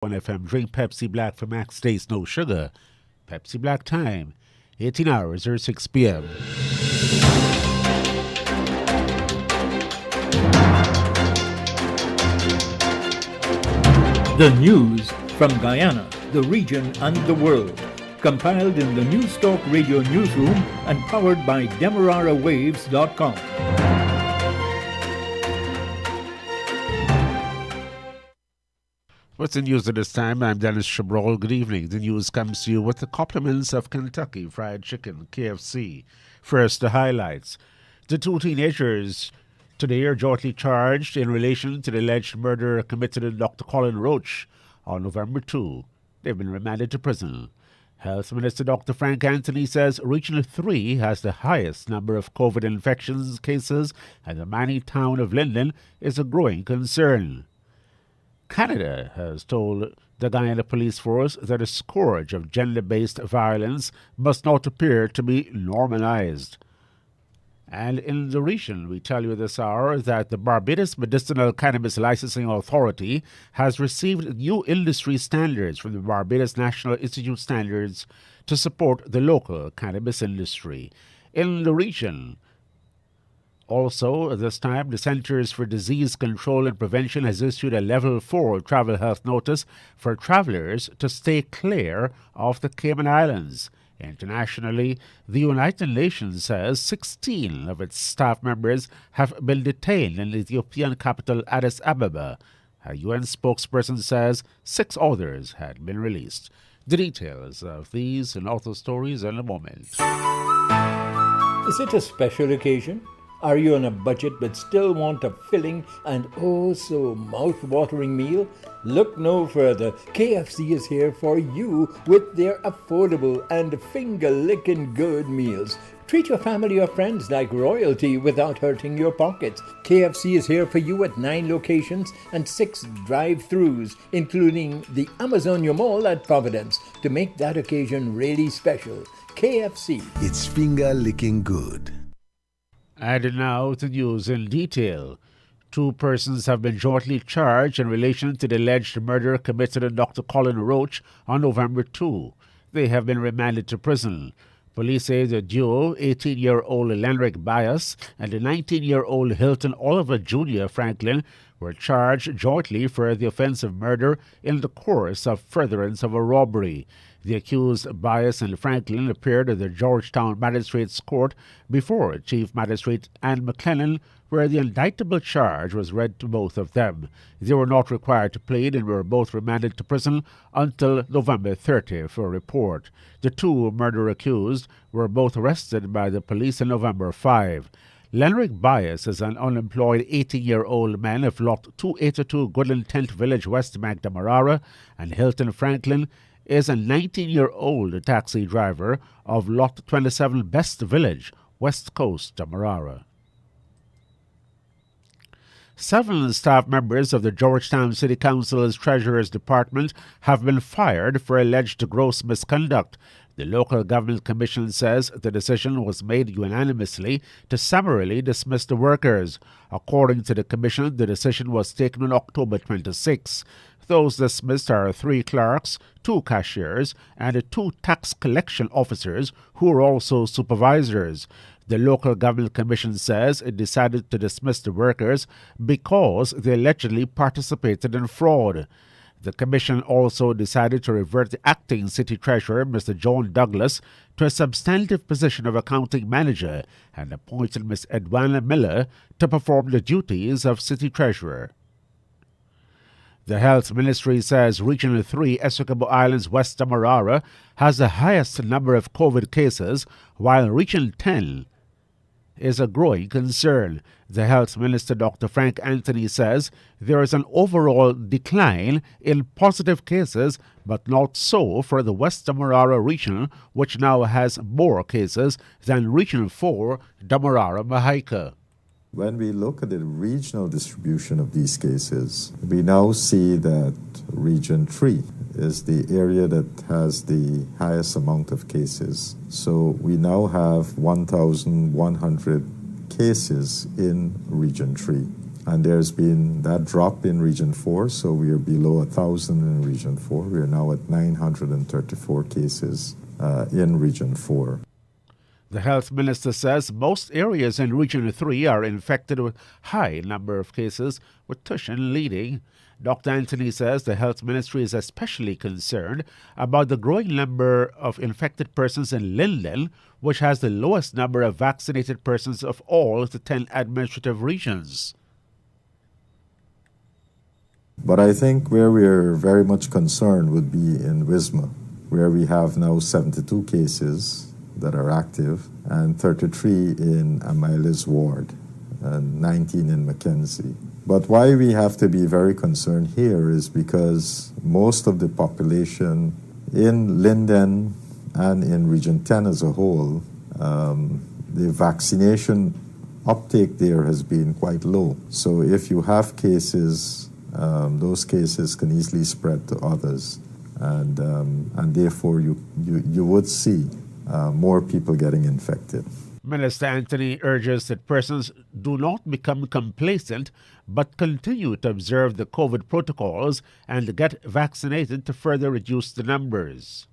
1 FM. Drink Pepsi Black for max taste, no sugar. Pepsi Black time, 18 hours or 6 p.m. The news from Guyana, the region, and the world. Compiled in the News Talk Radio newsroom and powered by DemeraraWaves.com. What's the news at this time? I'm Dennis Chabrol. Good evening. The news comes to you with the compliments of Kentucky Fried Chicken, KFC. First, the highlights. The two teenagers today are jointly charged in relation to the alleged murder committed in Dr. Colin Roach on November 2. They've been remanded to prison. Health Minister Dr. Frank Anthony says Region 3 has the highest number of COVID infections cases, and the mining town of Linden is a growing concern. Canada has told the Guyana Police Force that a scourge of gender-based violence must not appear to be normalized. And in the region, we tell you this hour that the Barbados Medicinal Cannabis Licensing Authority has received new industry standards from the Barbados National Institute Standards to support the local cannabis industry. In the region, also, this time, the Centers for Disease Control and Prevention has issued a Level 4 travel health notice for travelers to stay clear of the Cayman Islands. Internationally, the United Nations says 16 of its staff members have been detained in the Ethiopian capital Addis Ababa. A UN spokesperson says 6 others had been released. The details of these and other stories in a moment. Is it a special occasion? Are you on a budget but still want a filling and oh so mouth-watering meal? Look no further. KFC is here for you with their affordable and finger-licking good meals. Treat your family or friends like royalty without hurting your pockets. KFC is here for you at 9 locations and 6 drive-thrus, including the Amazonia Mall at Providence, to make that occasion really special. KFC. It's finger-licking good. And now the news in detail. 2 persons have been jointly charged in relation to the alleged murder committed in Dr. Colin Roach on November 2. They have been remanded to prison. Police say the duo, 18-year-old Lenrick Bias and the 19-year-old Hilton Oliver Jr. Franklin, were charged jointly for the offense of murder in the course of furtherance of a robbery. The accused, Bias and Franklin, appeared at the Georgetown Magistrates Court before Chief Magistrate Anne McLennan, where the indictable charge was read to both of them. They were not required to plead and were both remanded to prison until November 30 for a report. The 2 murder accused were both arrested by the police on November 5. Lenrick Bias is an unemployed 18-year-old man of Lot 282 Goodland Tent Village, West Bank, Demerara, and Hilton Franklin is a 19-year-old taxi driver of Lot 27 Best Village, West Coast, Demerara. 7 staff members of the Georgetown City Council's Treasurer's Department have been fired for alleged gross misconduct. The Local Government Commission says the decision was made unanimously to summarily dismiss the workers. According to the Commission, the decision was taken on October 26. Those dismissed are 3 clerks, 2 cashiers, and 2 tax collection officers who are also supervisors. The Local Government Commission says it decided to dismiss the workers because they allegedly participated in fraud. The Commission also decided to revert the acting City Treasurer, Mr. John Douglas, to a substantive position of accounting manager and appointed Ms. Edwana Miller to perform the duties of City Treasurer. The Health Ministry says Region 3, Essequibo Islands, West Demerara, has the highest number of COVID cases, while Region 10 is a growing concern. The Health Minister, Dr. Frank Anthony, says there is an overall decline in positive cases, but not so for the West Demerara region, which now has more cases than Region 4, Demerara-Mahaica. When we look at the regional distribution of these cases, we now see that Region 3 is the area that has the highest amount of cases. So we now have 1,100 cases in Region 3. And there's been that drop in Region 4, so we are below 1,000 in Region 4. We are now at 934 cases in Region 4. The health minister says most areas in Region 3 are infected with high number of cases, with Tushan leading. Dr. Anthony says the health ministry is especially concerned about the growing number of infected persons in Linden, which has the lowest number of vaccinated persons of all the 10 administrative regions. But I think where we're very much concerned would be in Wisma, where we have now 72 cases that are active and 33 in Amila's ward and 19 in Mackenzie. But why we have to be very concerned here is because most of the population in Linden and in Region 10 as a whole, the vaccination uptake there has been quite low. So if you have cases, those cases can easily spread to others, and therefore you would see more people getting infected. Minister Anthony urges that persons do not become complacent but continue to observe the COVID protocols and get vaccinated to further reduce the numbers.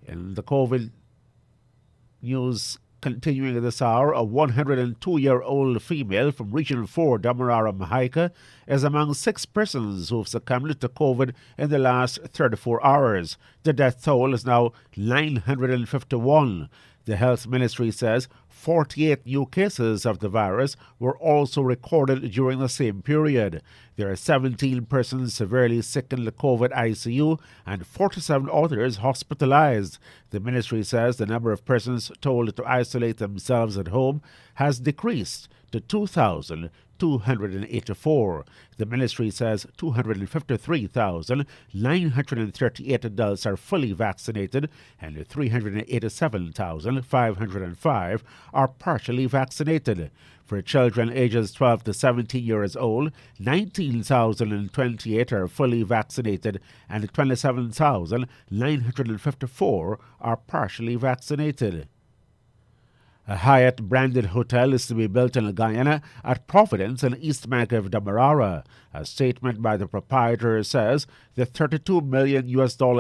In the COVID news continuing this hour, a 102-year-old female from Region 4, Damarara, Mahaica, is among 6 persons who have succumbed to COVID in the last 34 hours. The death toll is now 951. The health ministry says 48 new cases of the virus were also recorded during the same period. There are 17 persons severely sick in the COVID ICU and 47 others hospitalized. The ministry says the number of persons told to isolate themselves at home has decreased to 2,284. The ministry says 253,938 adults are fully vaccinated and 387,505 are partially vaccinated. For children ages 12 to 17 years old, 19,028 are fully vaccinated and 27,954 are partially vaccinated. A Hyatt-branded hotel is to be built in Guyana at Providence and East Bank of Demerara. A statement by the proprietor says the $32 million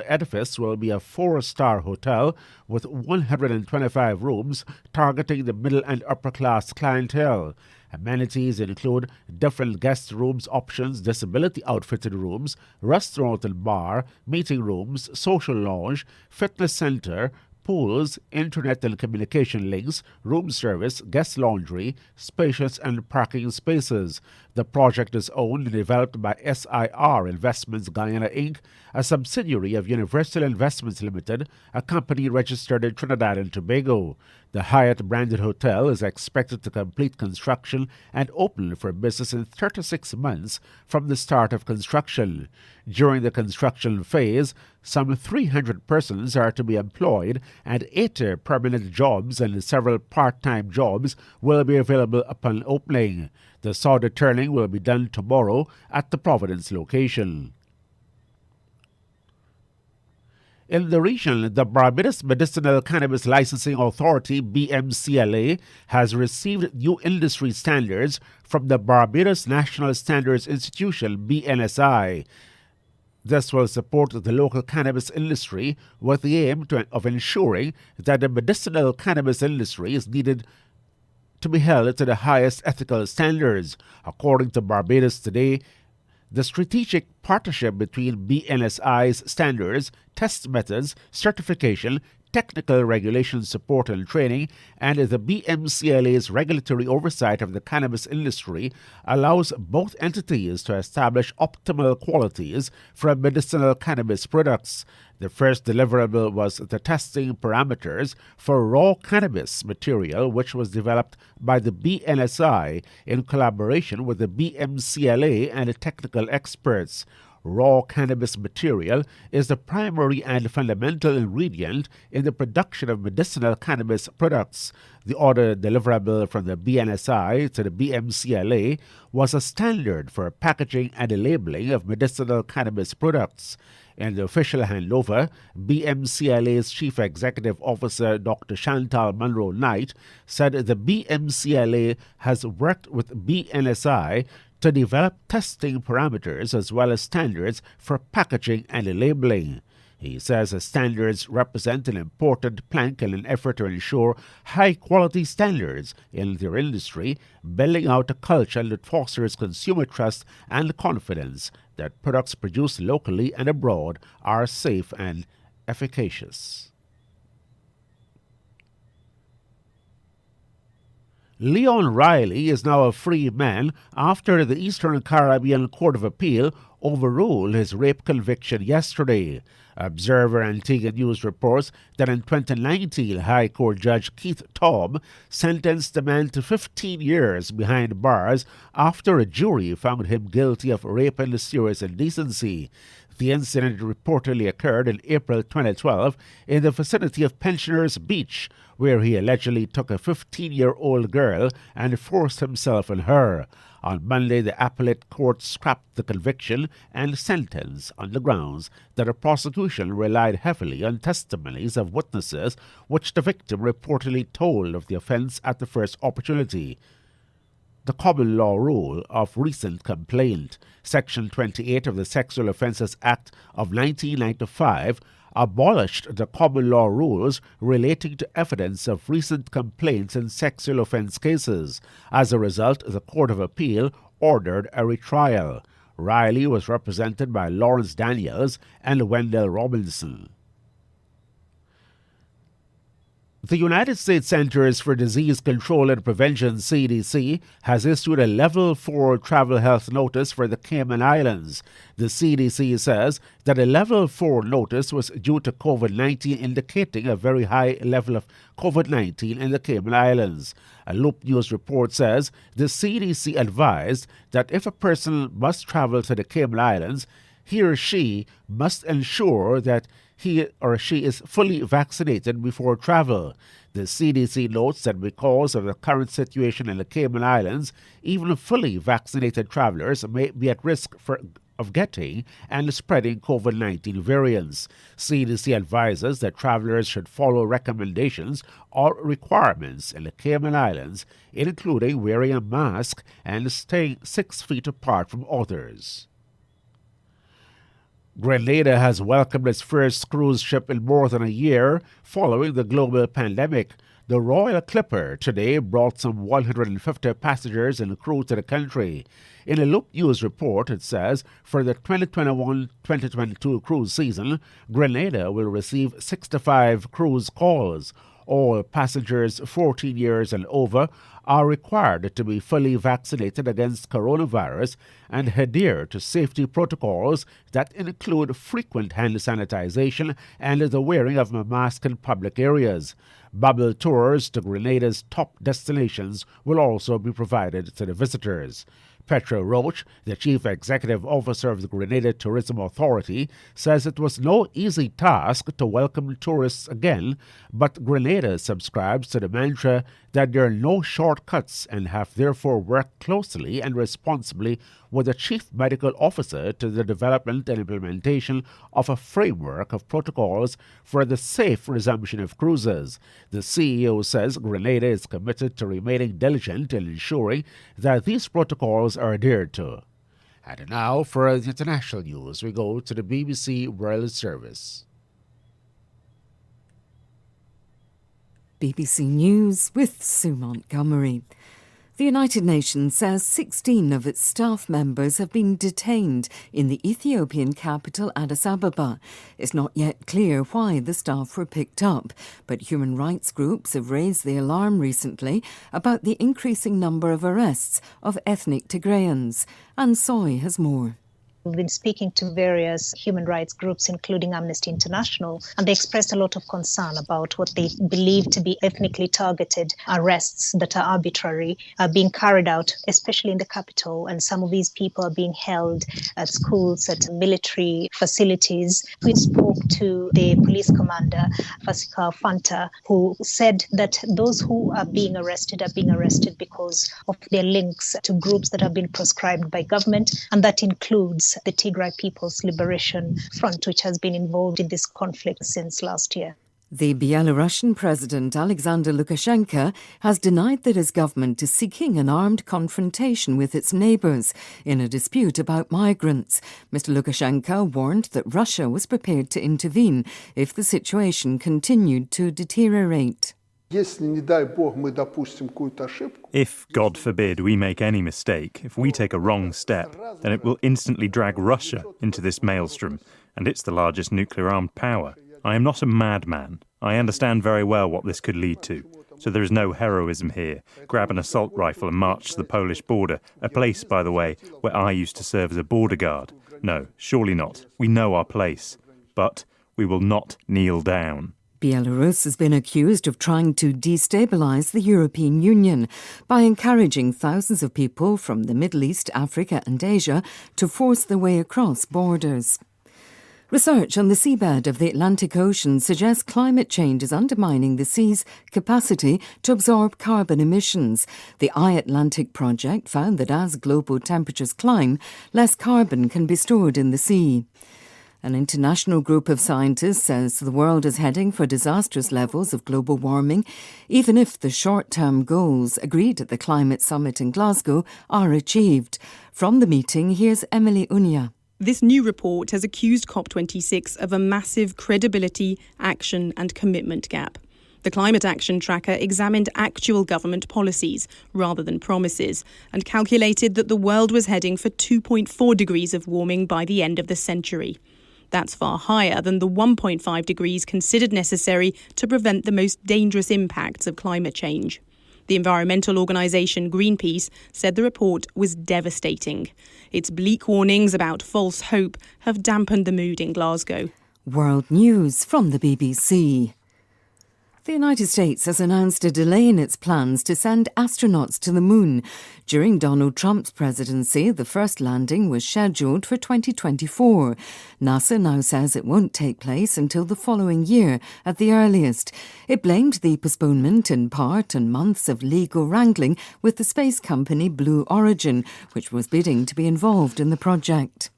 edifice will be a 4-star hotel with 125 rooms targeting the middle and upper-class clientele. Amenities include different guest rooms options, disability outfitted rooms, restaurant and bar, meeting rooms, social lounge, fitness center, pools, internet and communication links, room service, guest laundry, spacious and parking spaces. The project is owned and developed by SIR Investments Guyana Inc., a subsidiary of Universal Investments Limited, a company registered in Trinidad and Tobago. The Hyatt-branded hotel is expected to complete construction and open for business in 36 months from the start of construction. During the construction phase, some 300 persons are to be employed and 80 permanent jobs and several part-time jobs will be available upon opening. The solder turning will be done tomorrow at the Providence location. In the region, the Barbados Medicinal Cannabis Licensing Authority, BMCLA, has received new industry standards from the Barbados National Standards Institution, BNSI. This will support the local cannabis industry with the aim of ensuring that the medicinal cannabis industry is needed to be held to the highest ethical standards. According to Barbados Today, the strategic partnership between BNSI's standards, test methods, certification, technical regulation support and training, and the BMCLA's regulatory oversight of the cannabis industry allows both entities to establish optimal qualities for medicinal cannabis products. The first deliverable was the testing parameters for raw cannabis material, which was developed by the BNSI in collaboration with the BMCLA and technical experts. Raw cannabis material is the primary and fundamental ingredient in the production of medicinal cannabis products. The order deliverable from the BNSI to the BMCLA was a standard for packaging and labeling of medicinal cannabis products. In the official handover, BMCLA's Chief Executive Officer Dr. Chantal Munro-Knight said the BMCLA has worked with BNSI to develop testing parameters as well as standards for packaging and labeling. He says the standards represent an important plank in an effort to ensure high-quality standards in their industry, building out a culture that fosters consumer trust and confidence that products produced locally and abroad are safe and efficacious. Leon Riley is now a free man after the Eastern Caribbean Court of Appeal overruled his rape conviction yesterday. Observer Antigua News reports that in 2019, High Court Judge Keith Taub sentenced the man to 15 years behind bars after a jury found him guilty of rape and serious indecency. The incident reportedly occurred in April 2012 in the vicinity of Pensioners Beach, where he allegedly took a 15-year-old girl and forced himself on her. On Monday, the appellate court scrapped the conviction and sentence on the grounds that the prosecution relied heavily on testimonies of witnesses which the victim reportedly told of the offense at the first opportunity. The common law rule of recent complaint, Section 28 of the Sexual Offences Act of 1995, abolished the common law rules relating to evidence of recent complaints in sexual offense cases. As a result, the Court of Appeal ordered a retrial. Riley was represented by Lawrence Daniels and Wendell Robinson. The United States Centers for Disease Control and Prevention, CDC, has issued a Level 4 travel health notice for the Cayman Islands. The CDC says that a Level 4 notice was due to COVID-19, indicating a very high level of COVID-19 in the Cayman Islands. A Loop News report says the CDC advised that if a person must travel to the Cayman Islands, he or she must ensure that he or she is fully vaccinated before travel. The CDC notes that because of the current situation in the Cayman Islands, even fully vaccinated travelers may be at risk of getting and spreading COVID-19 variants. CDC advises that travelers should follow recommendations or requirements in the Cayman Islands, including wearing a mask and staying 6 feet apart from others. Grenada has welcomed its first cruise ship in more than a year following the global pandemic. The Royal Clipper today brought some 150 passengers and crew to the country. In a Loop News report, it says for the 2021-2022 cruise season, Grenada will receive 65 cruise calls. All passengers 14 years and over are required to be fully vaccinated against coronavirus and adhere to safety protocols that include frequent hand sanitization and the wearing of a mask in public areas. Bubble tours to Grenada's top destinations will also be provided to the visitors. Petra Roach, the Chief Executive Officer of the Grenada Tourism Authority, says it was no easy task to welcome tourists again, but Grenada subscribes to the mantra that there are no shortcuts and have therefore worked closely and responsibly with the Chief Medical Officer to the development and implementation of a framework of protocols for the safe resumption of cruises. The CEO says Grenada is committed to remaining diligent in ensuring that these protocols are adhered to. And now for the international news, we go to the BBC World Service. BBC News with Sue Montgomery. The United Nations says 16 of its staff members have been detained in the Ethiopian capital Addis Ababa. It's not yet clear why the staff were picked up, but human rights groups have raised the alarm recently about the increasing number of arrests of ethnic Tigrayans. And Soy has more. We've been speaking to various human rights groups, including Amnesty International, and they expressed a lot of concern about what they believe to be ethnically targeted arrests that are arbitrary, being carried out, especially in the capital. And some of these people are being held at schools, at military facilities. We spoke to the police commander, Fasika Fanta, who said that those who are being arrested because of their links to groups that have been proscribed by government, and that includes supports the Tigray People's Liberation Front, which has been involved in this conflict since last year. The Belarusian President Alexander Lukashenko has denied that his government is seeking an armed confrontation with its neighbours in a dispute about migrants. Mr. Lukashenko warned that Russia was prepared to intervene if the situation continued to deteriorate. If, God forbid, we make any mistake, if we take a wrong step, then it will instantly drag Russia into this maelstrom, and it's the largest nuclear-armed power. I am not a madman. I understand very well what this could lead to. So there is no heroism here. Grab an assault rifle and march to the Polish border, a place, by the way, where I used to serve as a border guard. No, surely not. We know our place. But we will not kneel down. Belarus has been accused of trying to destabilise the European Union by encouraging thousands of people from the Middle East, Africa and Asia to force their way across borders. Research on the seabed of the Atlantic Ocean suggests climate change is undermining the sea's capacity to absorb carbon emissions. The iAtlantic project found that as global temperatures climb, less carbon can be stored in the sea. An international group of scientists says the world is heading for disastrous levels of global warming, even if the short-term goals agreed at the climate summit in Glasgow are achieved. From the meeting, here's Emily Unia. This new report has accused COP26 of a massive credibility, action and commitment gap. The Climate Action Tracker examined actual government policies rather than promises and calculated that the world was heading for 2.4 degrees of warming by the end of the century. That's far higher than the 1.5 degrees considered necessary to prevent the most dangerous impacts of climate change. The environmental organisation Greenpeace said the report was devastating. Its bleak warnings about false hope have dampened the mood in Glasgow. World News from the BBC. The United States has announced a delay in its plans to send astronauts to the moon. During Donald Trump's presidency, the first landing was scheduled for 2024. NASA now says it won't take place until the following year at the earliest. It blamed the postponement in part on months of legal wrangling with the space company Blue Origin, which was bidding to be involved in the project.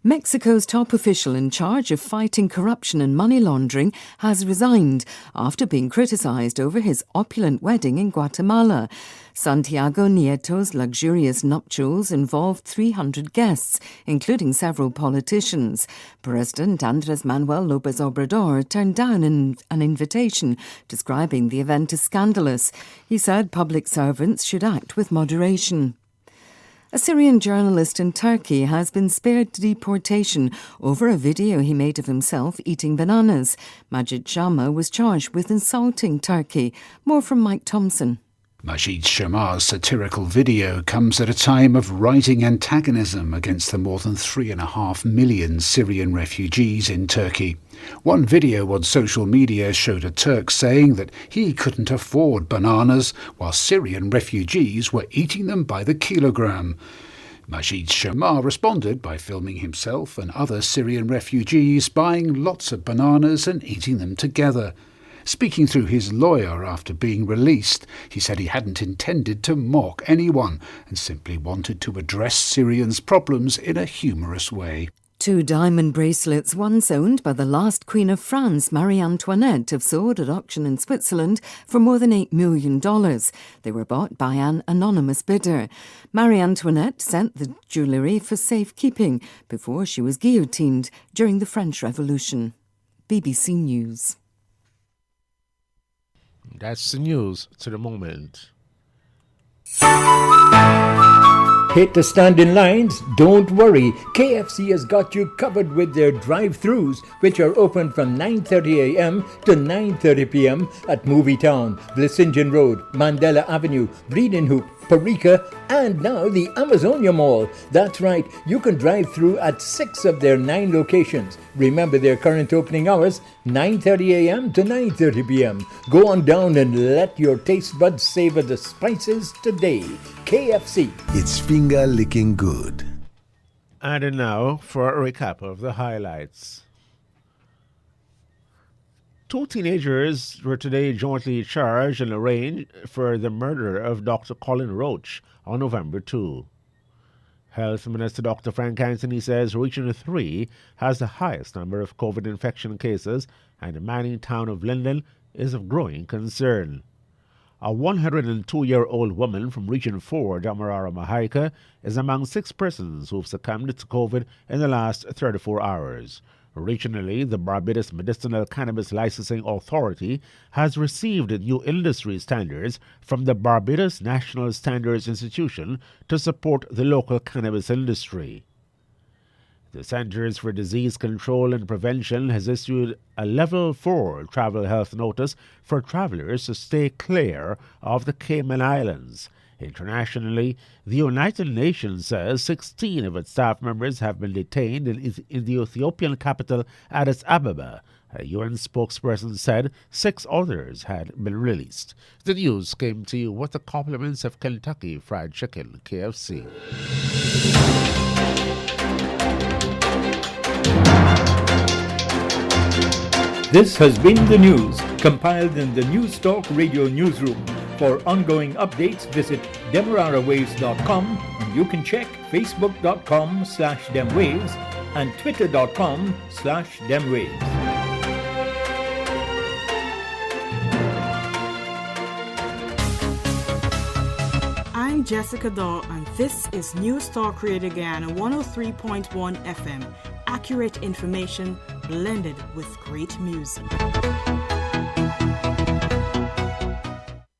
Mexico's top official in charge of fighting corruption and money laundering has resigned after being criticised over his opulent wedding in Guatemala. Santiago Nieto's luxurious nuptials involved 300 guests, including several politicians. President Andrés Manuel López Obrador turned down an invitation, describing the event as scandalous. He said public servants should act with moderation. A Syrian journalist in Turkey has been spared deportation over a video he made of himself eating bananas. Majid Sharma was charged with insulting Turkey. More from Mike Thompson. Majid Sharma's satirical video comes at a time of rising antagonism against the more than 3.5 million Syrian refugees in Turkey. One video on social media showed a Turk saying that he couldn't afford bananas while Syrian refugees were eating them by the kilogram. Majid Sharma responded by filming himself and other Syrian refugees buying lots of bananas and eating them together. Speaking through his lawyer after being released, he said he hadn't intended to mock anyone and simply wanted to address Syrians' problems in a humorous way. 2 diamond bracelets, once owned by the last Queen of France, Marie Antoinette, have sold at auction in Switzerland for more than $8 million. They were bought by an anonymous bidder. Marie Antoinette sent the jewellery for safekeeping before she was guillotined during the French Revolution. BBC News. That's the news to the moment. Hate to stand in lines? Don't worry. KFC has got you covered with their drive-thrus, which are open from 9:30 a.m. to 9:30 p.m. at Movietown, Blissingen Road, Mandela Avenue, Breedenhoop, Parika, and now the Amazonia Mall. That's right, you can drive through at 6 of their 9 locations. Remember their current opening hours, 9:30 a.m. to 9:30 p.m. Go on down and let your taste buds savor the spices today. KFC. It's finger licking good. And now for a recap of the highlights. 2 teenagers were today jointly charged and arraigned for the murder of Dr. Colin Roach on November 2. Health Minister Dr. Frank Anthony says Region 3 has the highest number of COVID infection cases, and the mining town of Linden is of growing concern. A 102-year-old woman from Region 4, Damarara Mahaika, is among 6 persons who have succumbed to COVID in the last 34 hours. Regionally, the Barbados Medicinal Cannabis Licensing Authority has received new industry standards from the Barbados National Standards Institution to support the local cannabis industry. The Centers for Disease Control and Prevention has issued a Level 4 travel health notice for travelers to stay clear of the Cayman Islands. Internationally, the United Nations says 16 of its staff members have been detained in the Ethiopian capital Addis Ababa. A UN spokesperson said 6 others had been released. The news came to you with the compliments of Kentucky Fried Chicken, KFC. This has been the news, compiled in the News Talk Radio newsroom. For ongoing updates, visit demerarawaves.com, and you can check facebook.com/demwaves and twitter.com/demwaves. I'm Jessica Daw, and this is News Talk Radio Guyana 103.1 FM. Accurate information blended with great music.